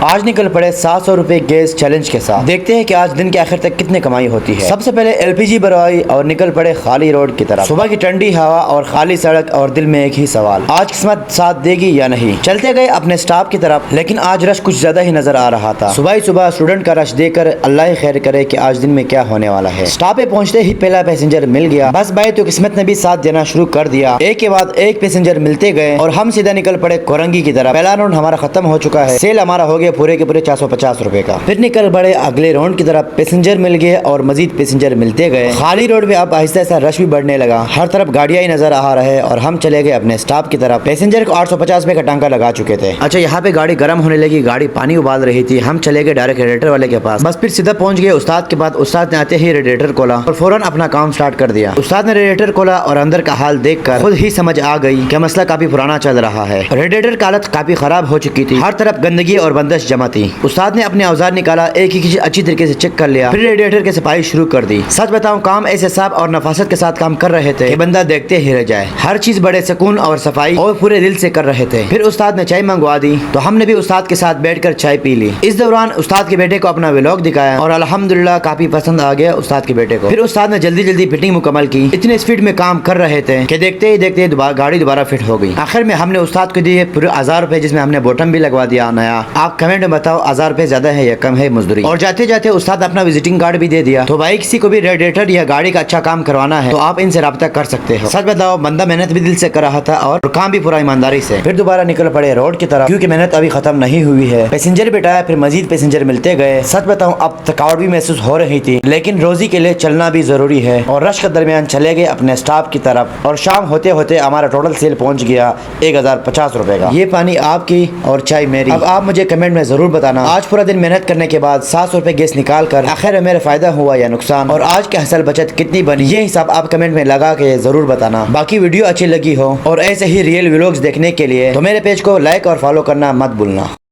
آج نکل پڑے 700 روپے گیس چیلنج کے ساتھ۔ دیکھتے ہیں کہ آج دن کے آخر تک کتنی کمائی ہوتی ہے۔ سب سے پہلے LPG بھروائی اور نکل پڑے خالی روڈ کی طرف۔ صبح کی ٹھنڈی ہوا اور خالی سڑک اور دل میں ایک ہی سوال، آج قسمت ساتھ دے گی یا نہیں۔ چلتے گئے اپنے سٹاپ کی طرف، لیکن آج رش کچھ زیادہ ہی نظر آ رہا تھا۔ صبح ہی صبح اسٹوڈنٹ کا رش دیکھ کر اللہ خیر کرے کہ آج دن میں کیا ہونے والا ہے۔ سٹاپ پہ پہنچتے ہی پہلا پیسنجر مل گیا۔ بس بھائی تو قسمت نے بھی ساتھ دینا شروع کر دیا۔ ایک کے بعد ایک پیسنجر ملتے گئے اور ہم سیدھا نکل پڑے کورنگی کی طرف۔ پہلا راؤنڈ ہمارا ختم ہو چکا ہے، سیل ہمارا ہو گیا پورے کے پورے 450 روپے کا۔ پھر نکل پڑے اگلے راؤنڈ کی طرف، پیسنجر مل گئے اور مزید پیسنجر ملتے گئے۔ خالی روڈ پہ اب آہستہ آہستہ رش بھی بڑھنے لگا، ہر طرف گاڑیاں ہی نظر آ رہے اور ہم چلے گئے اپنے سٹاپ کی طرف۔ پیسنجر کو 850 روپے کا ٹانکا لگا چکے تھے۔ اچھا یہاں پہ گاڑی گرم ہونے لگی، گاڑی پانی ابال رہی تھی، ہم چلے گئے ڈائریکٹ ریڈیٹر والے کے پاس۔ بس پھر سیدھا پہنچ گئے استاد کے پاس۔ استاد نے آتے ہی ریڈیٹر کھولا اور فوراً اپنا کام سٹارٹ کر دیا۔ استاد نے ریڈیٹر کھولا اور اندر کا حال دیکھ کر خود ہی سمجھ آ گئی کہ مسئلہ کافی پرانا چل رہا ہے۔ ریڈیٹر کی حالت کافی خراب ہو چکی تھی، ہر طرف گندگی اور بندش جمع تھی۔ استاد نے اپنے اوزار نکالا، ایک ایک چیز اچھی طریقے سے چیک کر لیا، پھر ریڈیٹر کی صفائی شروع کر دی۔ سچ بتاؤں کام ایسے صاف اور نفاست کے ساتھ کام کر رہے تھے کہ بندہ دیکھتے ہی رہ جائے۔ ہر چیز بڑے سکون اور صفائی اور پورے دل سے کر رہے تھے۔ پھر استاد نے چائے منگوا دی تو ہم نے بھی استاد کے ساتھ بیٹھ کر چائے پی لی۔ اس دوران استاد کے بیٹے کو اپنا ولاگ دکھایا اور الحمدللہ کافی پسند آ گیا استاد کے بیٹے کو۔ پھر استاد نے جلدی جلدی فٹنگ مکمل کی، اتنے اسپیڈ میں کام کر رہے تھے کہ دیکھتے ہی دیکھتے گاڑی دوبارہ فٹ ہو گئی۔ آخر میں ہم نے استاد کو دیے پورے 1000 روپے، جس میں ہم نے بوٹم بھی لگوا دیا نیا۔ آپ کمنٹ میں بتاؤ 1000 روپے زیادہ ہے یا کم ہے مزدوری؟ اور جاتے جاتے استاد اپنا وزٹنگ کارڈ بھی دے دیا۔ تو بھائی کسی کو بھی ریڈیٹر یا گاڑی کا اچھا کام کروانا ہے تو آپ ان سے رابطہ کر سکتے ہو۔ سچ بتاؤ بندہ محنت بھی دل سے کر رہا تھا اور کام بھی پورا ایمانداری سے۔ پھر دوبارہ نکل پڑے روڈ کی طرف، کیونکہ محنت ابھی ختم نہیں ہوئی ہے۔ پیسنجر بٹھایا، پھر مزید پیسنجر ملتے گئے۔ سچ بتاؤں اب تھکاوٹ بھی محسوس ہو رہی تھی، لیکن روزی کے لیے چلنا بھی ضروری ہے، اور رش کے درمیان چلے گئے اپنے سٹاپ کی طرف۔ اور شام ہوتے ہوتے ہمارا ٹوٹل سیل پہنچ گیا 1050 روپے کا۔ یہ پانی آپ کی اور چائے میری۔ اب آپ مجھے کمنٹ میں ضرور بتانا آج پورا دن محنت کرنے کے بعد 700 روپے گیس نکال کر آخر میں میرا فائدہ ہوا یا نقصان، اور آج کی حاصل بچت کتنی بنی، یہ حساب آپ کمنٹ میں لگا کے ضرور بتانا۔ باقی ویڈیو اچھی لگی ہو اور ایسے ہی ریئل ولاگز دیکھنے کے لیے تو میرے پیج کو لائک اور فالو کرنا مت بھولنا۔